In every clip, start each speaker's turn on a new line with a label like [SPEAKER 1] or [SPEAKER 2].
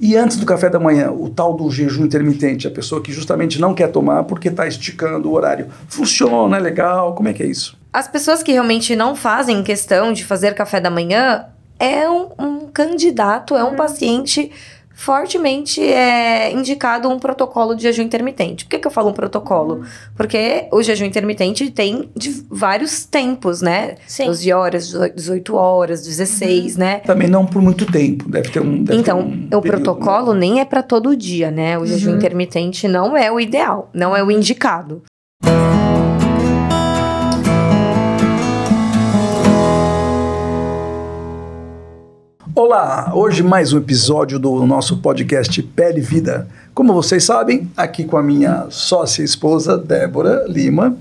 [SPEAKER 1] E antes do café da manhã, o tal do jejum intermitente, a pessoa que justamente não quer tomar porque está esticando o horário. Funciona, é legal? Como é que é isso?
[SPEAKER 2] As pessoas que realmente não fazem questão de fazer café da manhã é um candidato, é um paciente fortemente indicado um protocolo de jejum intermitente. Por que eu falo um protocolo? Porque o jejum intermitente tem vários tempos, né?
[SPEAKER 3] Sim.
[SPEAKER 2] 12 horas, 18 horas, 16, né?
[SPEAKER 1] Também não por muito tempo, deve ter um
[SPEAKER 2] O protocolo nem é para todo dia, né? O jejum intermitente não é o ideal, não é o indicado.
[SPEAKER 1] Olá, hoje mais um episódio do nosso podcast Pele e Vida. Como vocês sabem, aqui com a minha sócia e esposa, Débora Lima,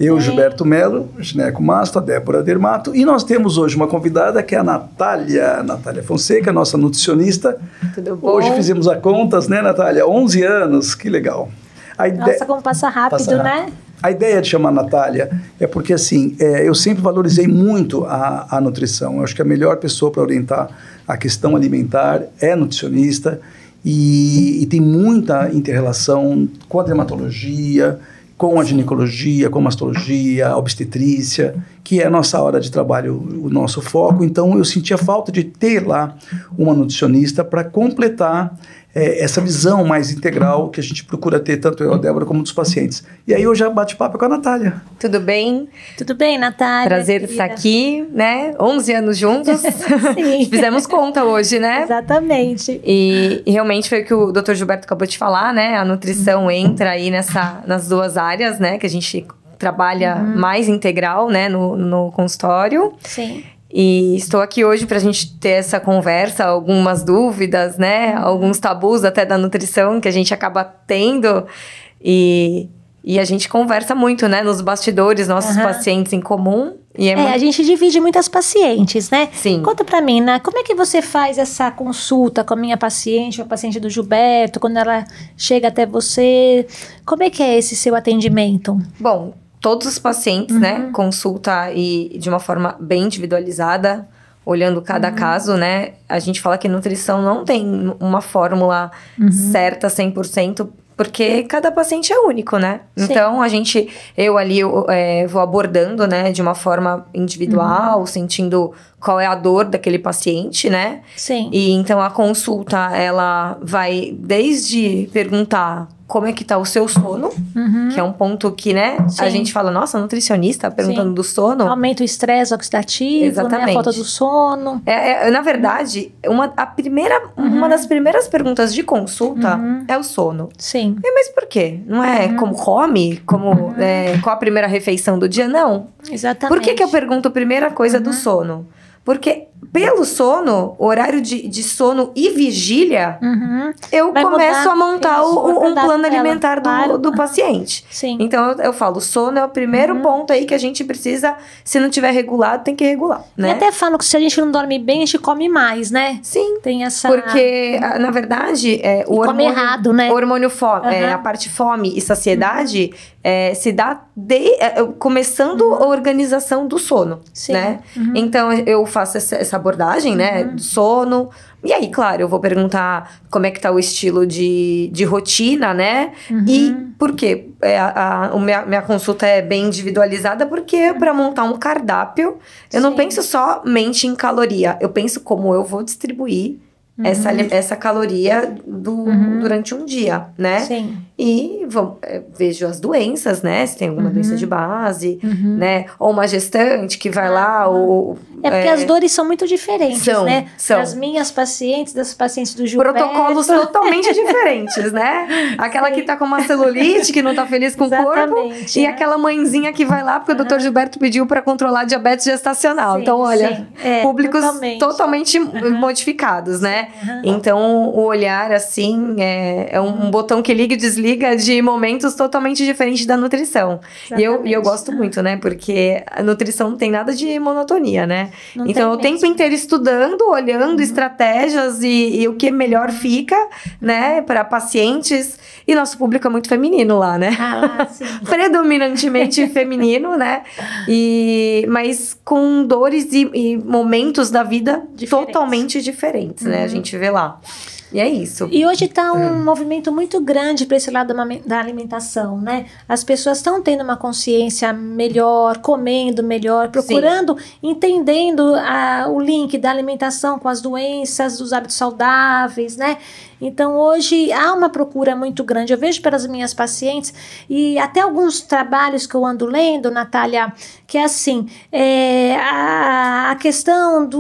[SPEAKER 1] eu, Gilberto Melo, gineco-masto, a Débora Dermato, e nós temos hoje uma convidada que é a Natália Fonseca, nossa nutricionista.
[SPEAKER 2] Tudo bom?
[SPEAKER 1] Hoje fizemos a contas, né, Natália? 11 anos, que legal.
[SPEAKER 3] Nossa, como passa rápido, né?
[SPEAKER 1] A ideia de chamar a Natália é porque, assim, eu sempre valorizei muito a nutrição. Eu acho que a melhor pessoa para orientar a questão alimentar é nutricionista e tem muita inter-relação com a dermatologia, com a ginecologia, com a mastologia, a obstetrícia, que é a nossa hora de trabalho, o nosso foco. Então, eu sentia falta de ter lá uma nutricionista para completar essa visão mais integral que a gente procura ter, tanto eu, a Débora, como dos pacientes. E aí eu já bate papo com a Natália.
[SPEAKER 2] Tudo bem?
[SPEAKER 3] Tudo bem, Natália?
[SPEAKER 2] Prazer estar aqui, né? 11 anos juntos.
[SPEAKER 3] Sim.
[SPEAKER 2] Fizemos conta hoje, né?
[SPEAKER 3] Exatamente.
[SPEAKER 2] E realmente foi o que o Dr. Gilberto acabou de falar, né? A nutrição entra aí nas duas áreas, né? Que a gente trabalha mais integral, né? No consultório.
[SPEAKER 3] Sim.
[SPEAKER 2] E estou aqui hoje para a gente ter essa conversa, algumas dúvidas, né? Alguns tabus até da nutrição que a gente acaba tendo. E a gente conversa muito, né? Nos bastidores, nossos pacientes em comum. E
[SPEAKER 3] a gente divide muitas pacientes, né?
[SPEAKER 2] Sim.
[SPEAKER 3] Conta pra mim, né? Como é que você faz essa consulta com a minha paciente, a paciente do Gilberto, quando ela chega até você? Como é que é esse seu atendimento?
[SPEAKER 2] Bom, todos os pacientes, né, consulta e de uma forma bem individualizada, olhando cada caso, né? A gente fala que nutrição não tem uma fórmula certa 100%, porque cada paciente é único, né?
[SPEAKER 3] Sim.
[SPEAKER 2] Então, eu ali vou abordando, né, de uma forma individual, sentindo qual é a dor daquele paciente, né?
[SPEAKER 3] Sim.
[SPEAKER 2] E então a consulta, ela vai desde perguntar como é que tá o seu sono, que é um ponto que, né, a gente fala, nossa, nutricionista perguntando do sono.
[SPEAKER 3] Aumenta o estresse oxidativo,
[SPEAKER 2] Exatamente.
[SPEAKER 3] Né, a falta do sono.
[SPEAKER 2] Na verdade, uma das primeiras perguntas de consulta é o sono.
[SPEAKER 3] Sim.
[SPEAKER 2] Mas por quê? Não é como come? Qual a primeira refeição do dia? Não.
[SPEAKER 3] Exatamente.
[SPEAKER 2] Por que eu pergunto a primeira coisa do sono? Porque pelo sono, horário de sono e vigília, eu começo a montar um plano alimentar do paciente.
[SPEAKER 3] Sim.
[SPEAKER 2] Então, eu falo, o sono é o primeiro ponto aí que a gente precisa, se não tiver regulado, tem que regular, né?
[SPEAKER 3] E até falam que se a gente não dorme bem, a gente come mais, né?
[SPEAKER 2] Sim.
[SPEAKER 3] Tem essa...
[SPEAKER 2] Porque, na verdade, o hormônio...
[SPEAKER 3] come errado, né?
[SPEAKER 2] O hormônio a parte fome e saciedade se dá começando a organização do sono,
[SPEAKER 3] Sim.
[SPEAKER 2] né? Então, eu faço essa abordagem, né, do sono. E aí, claro, eu vou perguntar como é que tá o estilo de rotina, né? E por quê? Minha consulta é bem individualizada porque para montar um cardápio, eu não penso somente em caloria. Eu penso como eu vou distribuir essa caloria durante um dia, né?
[SPEAKER 3] Sim.
[SPEAKER 2] E vejo as doenças, né? Se tem alguma doença de base, né? Ou uma gestante que vai lá, ou...
[SPEAKER 3] porque as dores são muito diferentes, né?
[SPEAKER 2] São.
[SPEAKER 3] Das minhas pacientes, das pacientes do Gilberto.
[SPEAKER 2] Protocolos totalmente diferentes, né? Aquela que tá com uma celulite, que não tá feliz com o corpo. E aquela mãezinha que vai lá, porque o Dr. Gilberto pediu para controlar a diabetes gestacional.
[SPEAKER 3] Sim,
[SPEAKER 2] então, olha, públicos totalmente modificados, né? Então, o olhar, assim, é um botão que liga e desliga de momentos totalmente diferentes da nutrição. E eu gosto muito, né? Porque a nutrição não tem nada de monotonia, né? Então, o tempo inteiro estudando, olhando estratégias e o que melhor fica, né? Para pacientes. E nosso público é muito feminino lá, né?
[SPEAKER 3] Sim.
[SPEAKER 2] Predominantemente feminino, né? Mas com dores e momentos da vida totalmente diferentes, né? A gente vê lá. E é isso.
[SPEAKER 3] E hoje está um movimento muito grande para esse lado da alimentação, né? As pessoas estão tendo uma consciência melhor, comendo melhor, procurando, entendendo o link da alimentação com as doenças, dos hábitos saudáveis, né? Então, hoje há uma procura muito grande. Eu vejo pelas minhas pacientes e até alguns trabalhos que eu ando lendo, Natália, que é assim, a questão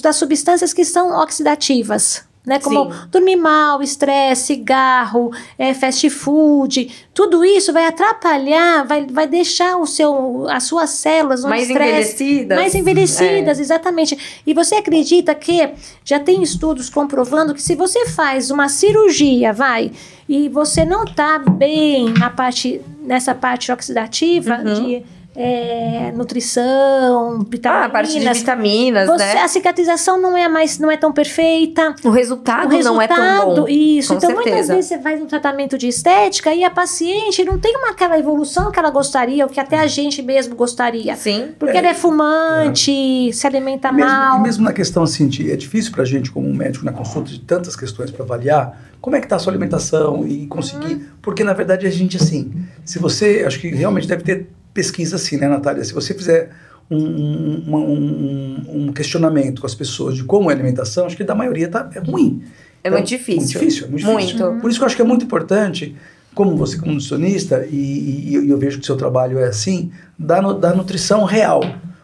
[SPEAKER 3] das substâncias que são oxidativas, né? Como dormir mal, estresse, cigarro, fast food, tudo isso vai atrapalhar, vai deixar as suas células no estresse mais envelhecidas, exatamente. E você acredita que já tem estudos comprovando que se você faz uma cirurgia, e você não está bem nessa parte oxidativa de nutrição, vitaminas.
[SPEAKER 2] A parte de vitaminas, né?
[SPEAKER 3] A cicatrização não é tão perfeita.
[SPEAKER 2] O resultado não é tão bom.
[SPEAKER 3] Isso.
[SPEAKER 2] Com
[SPEAKER 3] então,
[SPEAKER 2] certeza.
[SPEAKER 3] Muitas vezes você faz um tratamento de estética e a paciente não tem aquela evolução que ela gostaria, ou que até a gente mesmo gostaria.
[SPEAKER 2] Sim.
[SPEAKER 3] Porque ela é fumante, se alimenta mal.
[SPEAKER 1] Mesmo na questão assim, é difícil pra gente, como um médico na consulta, de tantas questões para avaliar como é que tá a sua alimentação e conseguir. Porque, na verdade, a gente, assim, se você, acho que realmente deve ter pesquisa assim, né, Natália? Se você fizer um questionamento com as pessoas de como é a alimentação, acho que da maioria é ruim.
[SPEAKER 2] É muito difícil.
[SPEAKER 1] É muito difícil. Por isso que eu acho que é muito importante, como você como nutricionista, e eu vejo que o seu trabalho é assim, da nutrição real.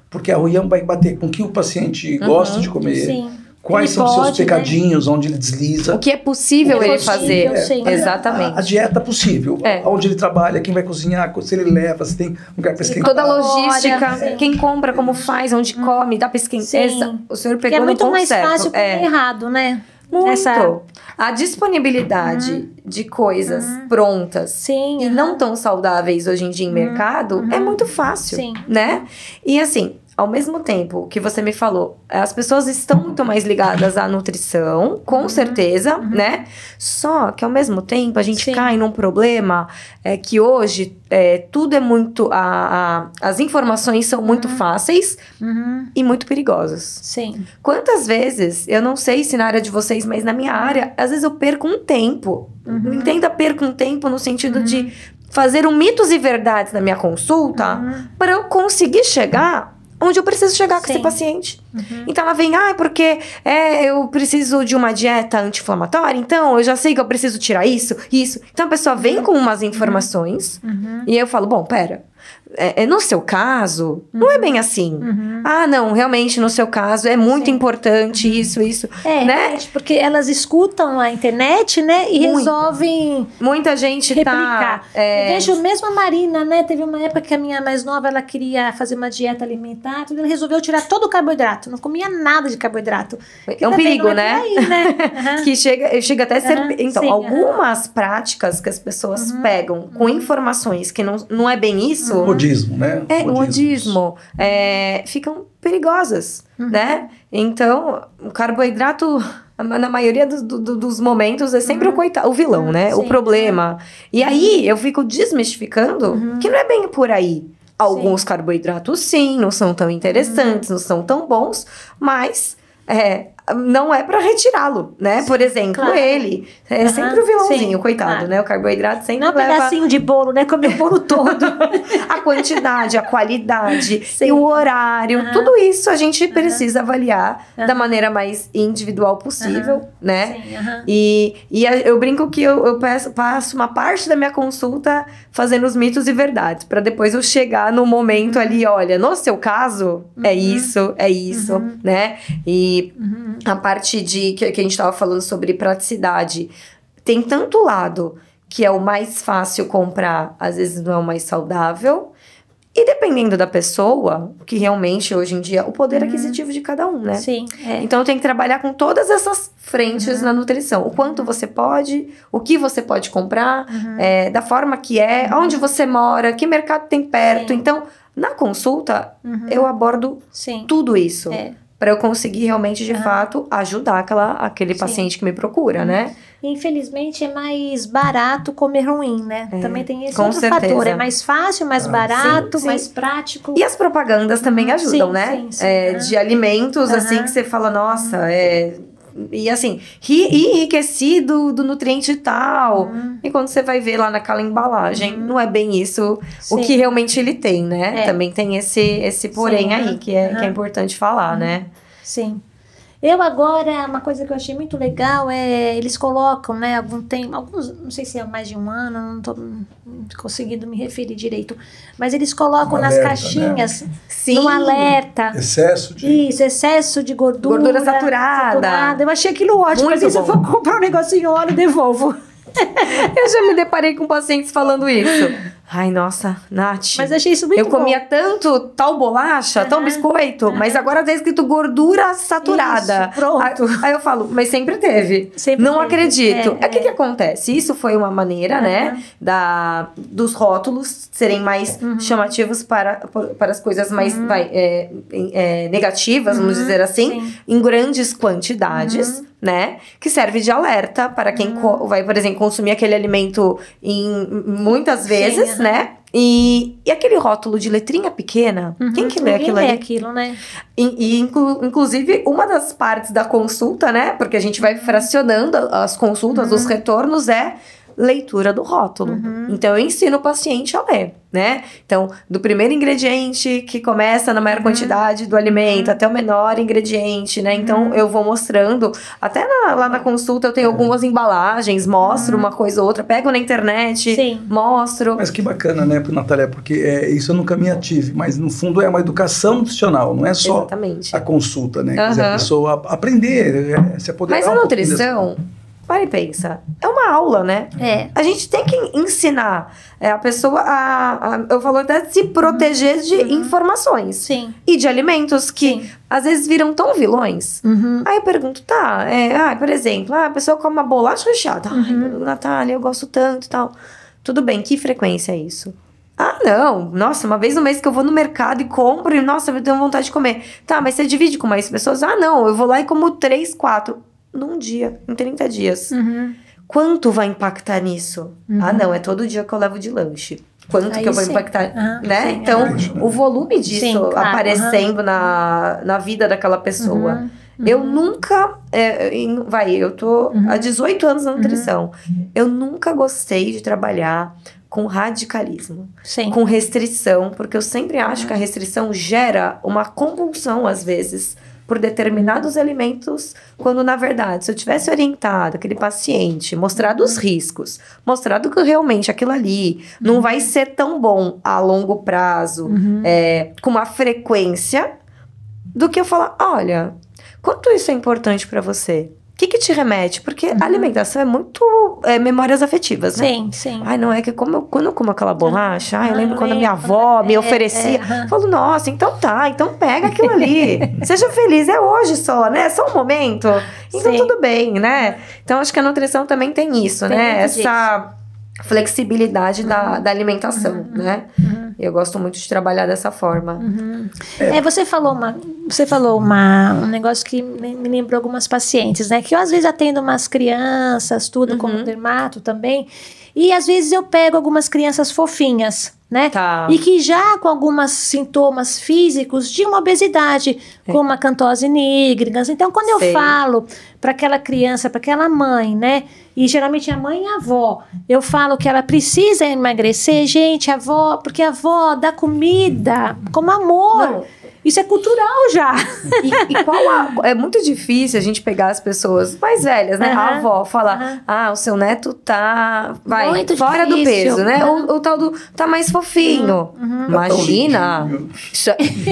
[SPEAKER 1] Porque a Ruiam vai bater com o que o paciente gosta de comer.
[SPEAKER 3] Sim.
[SPEAKER 1] Quais são os seus pecadinhos, onde ele desliza.
[SPEAKER 2] O que é possível ele fazer.
[SPEAKER 3] Exatamente.
[SPEAKER 1] A dieta possível. Onde ele trabalha, quem vai cozinhar, se ele leva, se tem lugar para esquentar.
[SPEAKER 2] Toda a logística, quem compra, como faz, onde come, dá para esquentar. O senhor pegou no ponto certo.
[SPEAKER 3] É muito mais fácil comer errado, né?
[SPEAKER 2] Muito. A disponibilidade de coisas prontas e não tão saudáveis hoje em dia em mercado é muito fácil, né? E assim, ao mesmo tempo que você me falou, as pessoas estão muito mais ligadas à nutrição, com certeza, né? Só que ao mesmo tempo a gente cai num problema que hoje tudo é muito... as informações são muito fáceis e muito perigosas.
[SPEAKER 3] Sim.
[SPEAKER 2] Quantas vezes, eu não sei se na área de vocês, mas na minha área, às vezes eu perco um tempo. Entenda, perco um tempo no sentido de fazer mitos e verdades na minha consulta para eu conseguir chegar onde eu preciso chegar com esse paciente. Então ela vem, porque eu preciso de uma dieta anti-inflamatória, então eu já sei que eu preciso tirar isso. Então a pessoa vem com umas informações e eu falo, bom, pera, no seu caso, não é bem assim. Não, realmente no seu caso é muito importante isso, né?
[SPEAKER 3] Porque elas escutam a internet, né? E resolvem
[SPEAKER 2] muita gente
[SPEAKER 3] replicar. Eu vejo mesmo a Marina, né? Teve uma época que a minha mais nova, ela queria fazer uma dieta alimentar, ela resolveu tirar todo o carboidrato, não comia nada de carboidrato.
[SPEAKER 2] É um perigo, né? Aí, né? Que chega até a ser... Então, algumas práticas que as pessoas pegam com informações que não é bem isso...
[SPEAKER 1] Modismo, né?
[SPEAKER 2] Modismo. Ficam perigosas, né? Então, o carboidrato, na maioria dos momentos, é sempre o vilão, né? O problema. E aí, eu fico desmistificando que não é bem por aí. Alguns carboidratos, sim, não são tão interessantes, não são tão bons, mas... não é pra retirá-lo, né? Por exemplo, ele é sempre o vilãozinho, coitado, né? O carboidrato sempre leva...
[SPEAKER 3] Não é um pedacinho de bolo, né? Comer o bolo todo.
[SPEAKER 2] A quantidade, a qualidade e o horário, tudo isso a gente precisa avaliar da maneira mais individual possível, né? E eu brinco que eu passo uma parte da minha consulta fazendo os mitos e verdades, pra depois eu chegar no momento ali, olha, no seu caso, é isso, né? E a parte que a gente estava falando sobre praticidade, tem tanto lado que é o mais fácil comprar, às vezes não é o mais saudável, e dependendo da pessoa, que realmente hoje em dia, o poder aquisitivo de cada um, né?
[SPEAKER 3] Sim.
[SPEAKER 2] Então eu tenho que trabalhar com todas essas frentes na nutrição. O quanto você pode, o que você pode comprar, da forma que onde você mora, que mercado tem perto. Então, na consulta, eu abordo tudo isso. Para eu conseguir realmente, de fato, ajudar aquele paciente que me procura, né?
[SPEAKER 3] Infelizmente, é mais barato comer ruim, né? Também tem esse outro
[SPEAKER 2] certeza.
[SPEAKER 3] fator. É mais fácil, mais barato, mais prático.
[SPEAKER 2] E as propagandas também ajudam, né?
[SPEAKER 3] Sim.
[SPEAKER 2] De alimentos, assim, que você fala, nossa, E assim, enriquecido do nutriente tal. E quando você vai ver lá naquela embalagem, não é bem isso o que realmente ele tem, né? Também tem esse porém aí, que é importante falar, né?
[SPEAKER 3] Sim. Eu agora, uma coisa que eu achei muito legal é, eles colocam, né, alguns, não sei se é mais de um ano, não tô conseguindo me referir direito, mas eles colocam nas caixinhas,
[SPEAKER 2] né?
[SPEAKER 3] No alerta.
[SPEAKER 1] Excesso de
[SPEAKER 3] gordura.
[SPEAKER 2] Gordura saturada.
[SPEAKER 3] Eu achei aquilo ótimo,
[SPEAKER 2] muito
[SPEAKER 3] mas se eu for comprar um negocinho, eu olho e devolvo.
[SPEAKER 2] Eu já me deparei com pacientes falando isso. Ai, nossa, Nath.
[SPEAKER 3] Mas achei isso muito bom.
[SPEAKER 2] Eu comia tanto tal bolacha, tal biscoito, mas agora tá escrito gordura saturada.
[SPEAKER 3] Isso, pronto.
[SPEAKER 2] Aí eu falo, mas sempre teve. Não acredito. O que acontece? Isso foi uma maneira, né, dos rótulos serem mais chamativos para as coisas mais negativas, vamos dizer assim, em grandes quantidades, né, que serve de alerta para quem vai, por exemplo, consumir aquele alimento muitas vezes, né? E aquele rótulo de letrinha pequena, quem que lê aquilo ali?
[SPEAKER 3] Aquilo, né?
[SPEAKER 2] Inclusive, uma das partes da consulta, né? Porque a gente vai fracionando as consultas, os retornos, é leitura do rótulo. Então, eu ensino o paciente a ler, né? Então, do primeiro ingrediente, que começa na maior quantidade do alimento, até o menor ingrediente, né? Então, eu vou mostrando, até lá na consulta eu tenho algumas embalagens, mostro uma coisa ou outra, pego na internet, mostro.
[SPEAKER 1] Mas que bacana, né, Natália? Porque isso eu nunca me ative, mas no fundo é uma educação nutricional, não é só a consulta, né? Quer dizer, a pessoa aprender, se apoderar.
[SPEAKER 2] Mas a nutrição... Para e pensa, é uma aula, né? A gente tem que ensinar a pessoa eu falo até de se proteger de informações.
[SPEAKER 3] Sim.
[SPEAKER 2] E de alimentos que às vezes viram tão vilões. Aí eu pergunto, por exemplo, a pessoa come uma bolacha recheada. Ai, Natália, eu gosto tanto e tal. Tudo bem, que frequência é isso? Ah, não. Nossa, uma vez no mês que eu vou no mercado e compro e, nossa, eu tenho vontade de comer. Tá, mas você divide com mais pessoas? Ah, não. Eu vou lá e como 3, 4... num dia, em 30 dias. Quanto vai impactar nisso? Ah, não, é todo dia que eu levo de lanche. Quanto que eu vou impactar, né? Então, o volume disso aparecendo na vida daquela pessoa. Eu nunca... eu tô há 18 anos na nutrição. Eu nunca gostei de trabalhar com radicalismo, com restrição, porque eu sempre acho que a restrição gera uma compulsão, às vezes, por determinados alimentos, quando na verdade, se eu tivesse orientado aquele paciente, mostrado os riscos, mostrado que realmente aquilo ali não vai ser tão bom a longo prazo, com uma frequência, do que eu falar, olha, quanto isso é importante para você? O que te remete? Porque a alimentação é muito memórias afetivas, né?
[SPEAKER 3] Sim.
[SPEAKER 2] Ai, não é que quando eu como aquela bolacha, eu lembro quando a minha avó me oferecia. Eu falo, nossa, então pega aquilo ali. Seja feliz, é hoje só, né? É só um momento. Então tudo bem, né? Então acho que a nutrição também tem isso, né? Essa flexibilidade da alimentação, né? Eu gosto muito de trabalhar dessa forma.
[SPEAKER 3] Você falou um negócio que me lembrou algumas pacientes, né? Que eu às vezes atendo umas crianças, tudo, como dermato também. E às vezes eu pego algumas crianças fofinhas, né? E que já com alguns sintomas físicos de uma obesidade, como a acantose nigricans. Então, quando eu falo para aquela criança, para aquela mãe, né? E geralmente a mãe e a avó, eu falo que ela precisa emagrecer, gente, a avó, porque a avó dá comida como amor. Não. Isso é cultural já.
[SPEAKER 2] É muito difícil a gente pegar as pessoas mais velhas, né? A avó falar, o seu neto tá muito fora do peso, né? O tal do tá mais fofinho. Imagina.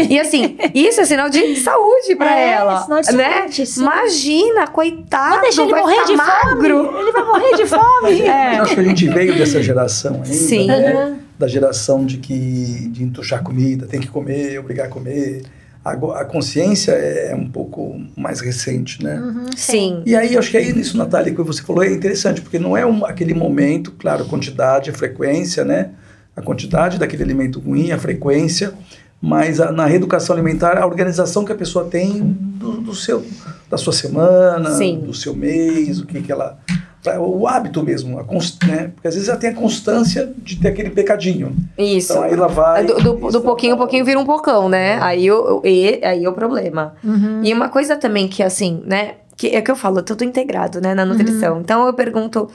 [SPEAKER 2] E assim, isso é sinal de saúde pra ela,
[SPEAKER 3] sinal de
[SPEAKER 2] né?
[SPEAKER 3] saúde, sim.
[SPEAKER 2] Imagina, coitado,
[SPEAKER 3] vai deixar ele morrer de
[SPEAKER 2] magro.
[SPEAKER 3] Fome. Ele vai morrer de fome.
[SPEAKER 1] Eu acho que a gente veio dessa geração ainda,
[SPEAKER 2] né?
[SPEAKER 1] Da geração de entuchar comida, tem que comer, obrigar a comer. A consciência é um pouco mais recente, né?
[SPEAKER 2] Sim.
[SPEAKER 1] E aí, acho que aí nisso, Natália, que você falou, é interessante, porque não é aquele momento, claro, a quantidade, a frequência, né? A quantidade daquele alimento ruim, a frequência, mas na reeducação alimentar, a organização que a pessoa tem da sua semana, do seu mês, o que ela... O hábito mesmo, né? Porque às vezes ela tem a constância de ter aquele pecadinho.
[SPEAKER 2] Isso.
[SPEAKER 1] Então aí ela vai...
[SPEAKER 2] Do pouquinho vira um pocão, né? Aí é o problema. E uma coisa também que, assim, né? que é que eu falo, tudo integrado, né, na nutrição. Então, eu pergunto,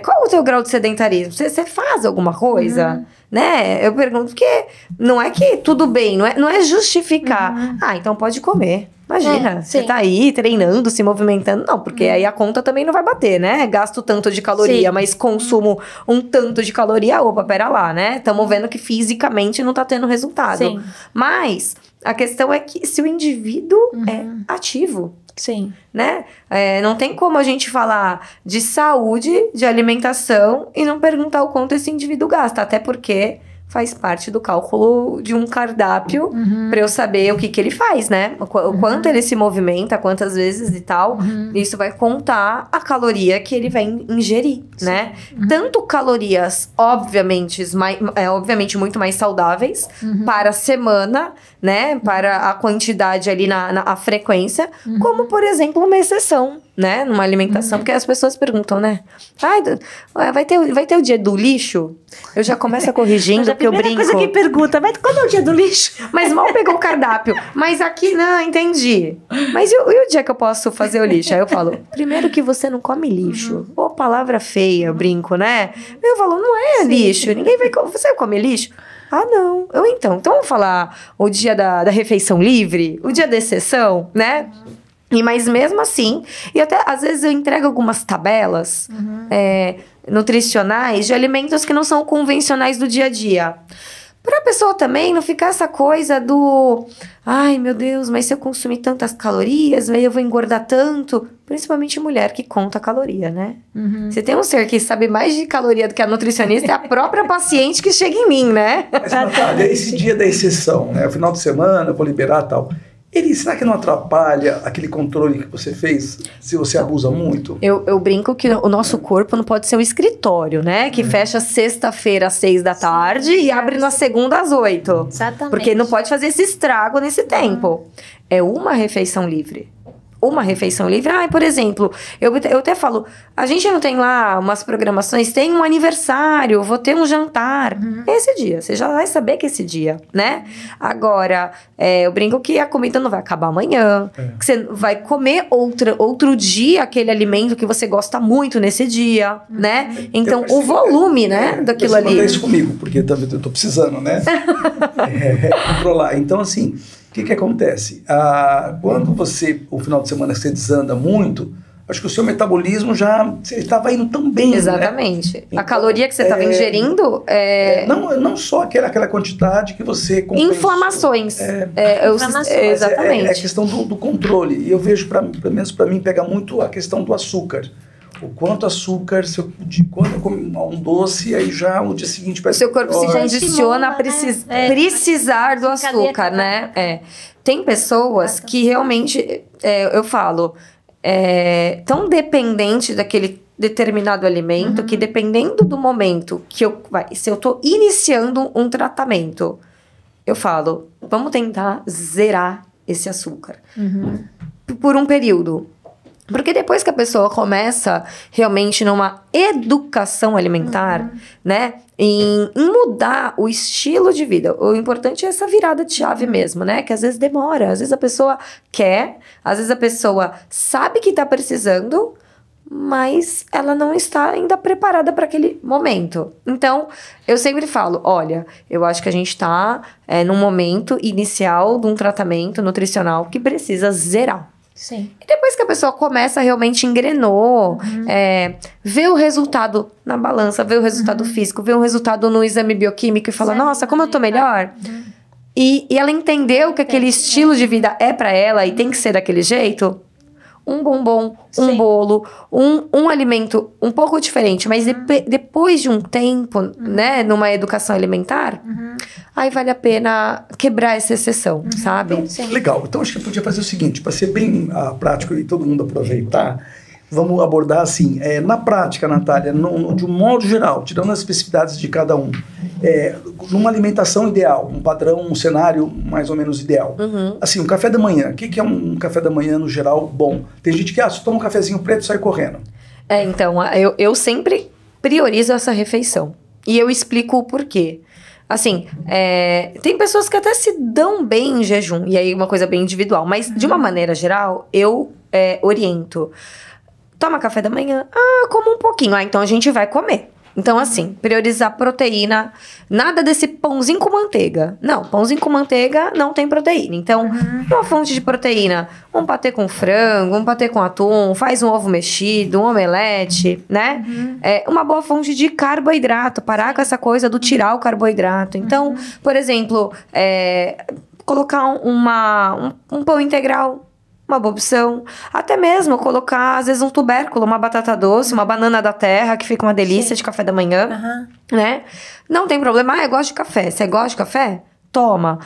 [SPEAKER 2] qual é o teu grau de sedentarismo? Você faz alguma coisa? Né? Eu pergunto, porque não é que tudo bem, não é justificar. Então pode comer. Imagina, você tá aí treinando, se movimentando. Não, porque aí a conta também não vai bater, né? Gasto tanto de caloria, mas consumo um tanto de caloria. Opa, pera lá, né? Estamos vendo que fisicamente não tá tendo resultado.
[SPEAKER 3] Sim.
[SPEAKER 2] Mas a questão é que se o indivíduo é ativo...
[SPEAKER 3] Sim.
[SPEAKER 2] Né? Não tem como a gente falar de saúde, de alimentação e não perguntar o quanto esse indivíduo gasta. Até porque faz parte do cálculo de um cardápio para eu saber o que ele faz, né? O quanto ele se movimenta, quantas vezes e tal. Isso vai contar a caloria que ele vai ingerir, né? Tanto calorias, obviamente muito mais saudáveis para a semana, né? Para a quantidade ali na frequência, como, por exemplo, uma exceção, né? Numa alimentação. Porque as pessoas perguntam, né? Vai ter o dia do lixo? Eu já começo corrigindo, porque eu brinco.
[SPEAKER 3] A primeira coisa que pergunta, mas quando é o dia do lixo?
[SPEAKER 2] Mas mal pegou o cardápio. Mas aqui, não, entendi. Mas e o dia que eu posso fazer o lixo? Aí eu falo, primeiro que você não come lixo. Ô, palavra feia, eu brinco, né? Eu falo, não é lixo. Ninguém vai... Você vai comer lixo? Ah, não. Então vamos falar o dia da refeição livre? O dia da exceção, né? Mas mesmo assim, e até às vezes eu entrego algumas tabelas nutricionais de alimentos que não são convencionais do dia a dia. Para a pessoa também não ficar essa coisa do... Ai, meu Deus, mas se eu consumir tantas calorias, aí eu vou engordar tanto. Principalmente mulher que conta caloria, né? Se tem um ser que sabe mais de caloria do que a nutricionista, é a própria paciente que chega em mim, né?
[SPEAKER 1] Mas, Natália, esse dia da exceção, né? O final de semana, eu vou liberar e tal... será que não atrapalha aquele controle que você fez, se você abusa muito?
[SPEAKER 2] Eu brinco que o nosso corpo não pode ser um escritório, né? Que fecha sexta-feira às 6 da tarde e abre na segunda às 8.
[SPEAKER 3] Exatamente.
[SPEAKER 2] Porque não pode fazer esse estrago nesse tempo. É uma refeição livre. Uma refeição livre. Por exemplo, eu até falo, a gente não tem lá umas programações, tem um aniversário, vou ter um jantar. Esse dia, você já vai saber que é esse dia, né? Agora, eu brinco que a comida não vai acabar amanhã, que você vai comer outro dia aquele alimento que você gosta muito nesse dia, né? Então, o volume, né, daquilo ali.
[SPEAKER 1] Você isso comigo, porque eu tô precisando, né? Controlar. Então, assim... O que acontece? Quando o final de semana você desanda muito, acho que o seu metabolismo você estava indo tão bem.
[SPEAKER 2] Exatamente.
[SPEAKER 1] Né? Então,
[SPEAKER 2] a caloria que você estava ingerindo
[SPEAKER 1] não só aquela quantidade que você compensou.
[SPEAKER 2] Inflamações. Exatamente.
[SPEAKER 1] É a questão do controle. E eu vejo, pelo menos para mim, pega muito a questão do açúcar. O quanto açúcar, quando eu como um doce, aí já o dia seguinte parece...
[SPEAKER 2] O seu corpo se condiciona a precisar do açúcar, né? Tem pessoas que realmente, eu falo, tão dependente daquele determinado alimento, que dependendo do momento que se eu tô iniciando um tratamento, eu falo, vamos tentar zerar esse açúcar. Por um período. Porque depois que a pessoa começa realmente numa educação alimentar, né? Em mudar o estilo de vida. O importante é essa virada de chave mesmo, né? Que às vezes demora. Às vezes a pessoa quer, às vezes a pessoa sabe que tá precisando, mas ela não está ainda preparada para aquele momento. Então, eu sempre falo, olha, eu acho que a gente está num momento inicial de um tratamento nutricional que precisa zerar.
[SPEAKER 3] Sim.
[SPEAKER 2] E depois que a pessoa começa, realmente engrenou, vê o resultado na balança, vê o resultado físico, vê o resultado no exame bioquímico e fala, nossa, como eu tô melhor. E ela entendeu que aquele estilo de vida é pra ela e tem que ser daquele jeito. Um bombom, um bolo, um alimento um pouco diferente, mas depois de um tempo, né, numa educação alimentar, aí vale a pena quebrar essa exceção, sabe?
[SPEAKER 1] Então, legal. Então, acho que eu podia fazer o seguinte, para ser bem prático e todo mundo aproveitar, vamos abordar assim, na prática, Natália, de um modo geral, tirando as especificidades de cada um, numa alimentação ideal, um padrão, um cenário mais ou menos ideal. Assim, um café da manhã. O que é um café da manhã, no geral, bom? Tem gente que, só toma um cafezinho preto e sai correndo.
[SPEAKER 2] Então, eu sempre priorizo essa refeição. E eu explico o porquê. Assim, tem pessoas que até se dão bem em jejum, e aí uma coisa bem individual, mas de uma maneira geral, eu oriento? Toma café da manhã? Como um pouquinho. Então a gente vai comer. Então, assim, priorizar proteína, nada desse pãozinho com manteiga. Não, pãozinho com manteiga não tem proteína. Então, uma fonte de proteína, um patê com frango, um patê com atum, faz um ovo mexido, um omelete, né? Uma boa fonte de carboidrato, parar com essa coisa do tirar o carboidrato. Então, por exemplo, colocar um pão integral, uma boa opção. Até mesmo colocar, às vezes, um tubérculo, uma batata doce, uma banana da terra, que fica uma delícia de café da manhã, né? Não tem problema. Eu gosto de café. Você gosta de café? Toma.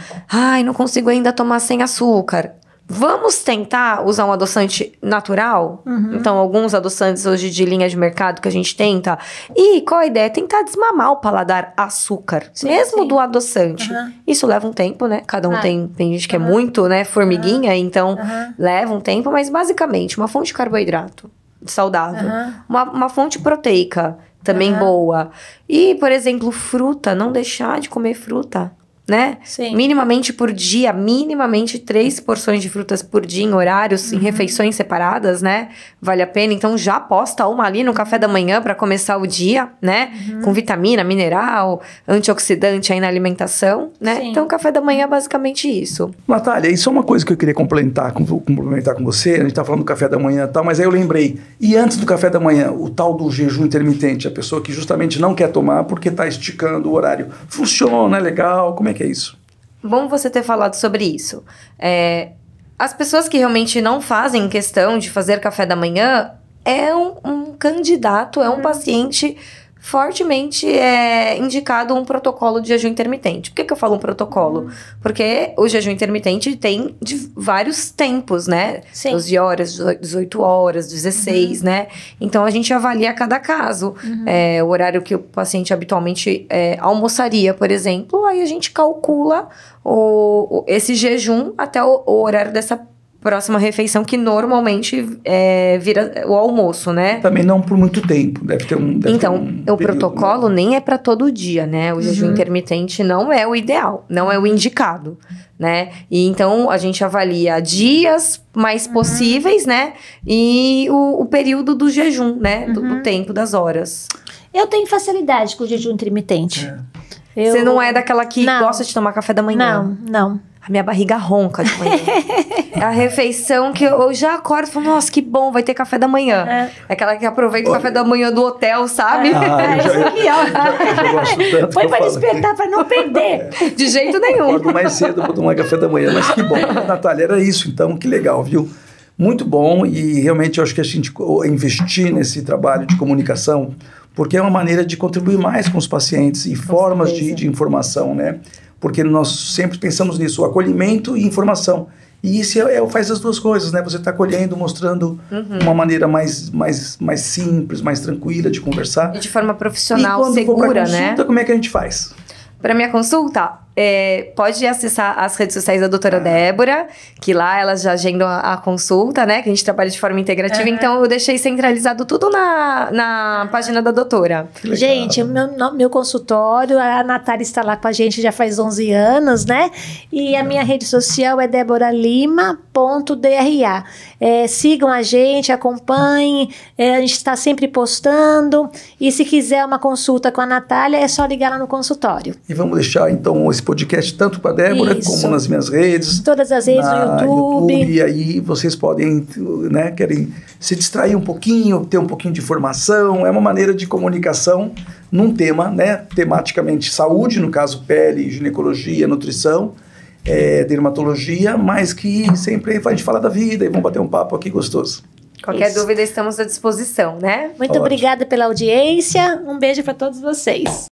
[SPEAKER 2] Não consigo ainda tomar sem açúcar. Vamos tentar usar um adoçante natural? Então, alguns adoçantes hoje de linha de mercado que a gente tenta. E qual a ideia? Tentar desmamar o paladar açúcar. Mesmo do adoçante. Isso leva um tempo, né? Cada um tem gente que é muito, né? Formiguinha. Então, leva um tempo. Mas, basicamente, uma fonte de carboidrato saudável. Uma fonte proteica também boa. E, por exemplo, fruta. Não deixar de comer fruta. Né? Minimamente por dia, minimamente 3 porções de frutas por dia em horários, em refeições separadas, né? Vale a pena. Então, já aposta uma ali no café da manhã para começar o dia, né? Com vitamina, mineral, antioxidante aí na alimentação, né? Então, café da manhã é basicamente isso.
[SPEAKER 1] Natália, isso é uma coisa que eu queria complementar com você. A gente tá falando do café da manhã e tal, mas aí eu lembrei. E antes do café da manhã, o tal do jejum intermitente, a pessoa que justamente não quer tomar porque tá esticando o horário. Funciona, é legal? Como é que é isso?
[SPEAKER 2] Bom você ter falado sobre isso. As pessoas que realmente não fazem questão de fazer café da manhã é um candidato, é um paciente fortemente indicado um protocolo de jejum intermitente. Por que eu falo um protocolo? Porque o jejum intermitente tem vários tempos, né? 12 horas, 18 horas, 16, né? Então, a gente avalia cada caso. O horário que o paciente habitualmente almoçaria, por exemplo, aí a gente calcula esse jejum até o horário dessa próxima refeição, que normalmente vira o almoço, né?
[SPEAKER 1] Também não por muito tempo, deve ter um
[SPEAKER 2] o protocolo nem é para todo dia, né? O jejum intermitente não é o ideal, não é o indicado, né? E então, a gente avalia dias mais possíveis, né? E o período do jejum, né? Do tempo, das horas.
[SPEAKER 3] Eu tenho facilidade com o jejum intermitente.
[SPEAKER 2] Você não é daquela que gosta de tomar café da manhã?
[SPEAKER 3] Não.
[SPEAKER 2] A minha barriga ronca de manhã. É a refeição que eu já acordo e falo, nossa, que bom, vai ter café da manhã. É aquela que aproveita o café da manhã do hotel, sabe?
[SPEAKER 1] Eu gosto tanto.
[SPEAKER 3] Foi para despertar, para não perder.
[SPEAKER 2] De jeito nenhum.
[SPEAKER 1] Acordo mais cedo para tomar café da manhã, mas que bom. Natália, era isso então, que legal, viu? Muito bom, e realmente eu acho que a gente investir nesse trabalho de comunicação, porque é uma maneira de contribuir mais com os pacientes e formas de informação, né? Porque nós sempre pensamos nisso, o acolhimento e informação. E isso faz as duas coisas, né? Você está acolhendo, mostrando uma maneira mais simples, mais tranquila de conversar.
[SPEAKER 2] E de forma profissional,
[SPEAKER 1] e
[SPEAKER 2] segura,
[SPEAKER 1] for pra consulta,
[SPEAKER 2] né?
[SPEAKER 1] Como é que a gente faz?
[SPEAKER 2] Para minha consulta, pode acessar as redes sociais da doutora Débora, que lá elas já agendam a consulta, né? Que a gente trabalha de forma integrativa. Então, eu deixei centralizado tudo na página da doutora.
[SPEAKER 3] Gente, meu consultório, a Natália está lá com a gente já faz 11 anos, né? E a minha rede social é deboralima.dra. Sigam a gente, acompanhem. A gente está sempre postando. E se quiser uma consulta com a Natália, é só ligar lá no consultório.
[SPEAKER 1] E vamos deixar, então, esse podcast tanto para a Débora como nas minhas redes.
[SPEAKER 3] Todas as redes, no YouTube.
[SPEAKER 1] E aí vocês podem, né, querem se distrair um pouquinho, ter um pouquinho de informação. É uma maneira de comunicação num tema, né, tematicamente saúde, no caso pele, ginecologia, nutrição, dermatologia, mas que sempre a gente fala da vida e vamos bater um papo aqui gostoso.
[SPEAKER 2] Qualquer dúvida, estamos à disposição, né?
[SPEAKER 3] Muito obrigada pela audiência. Um beijo para todos vocês.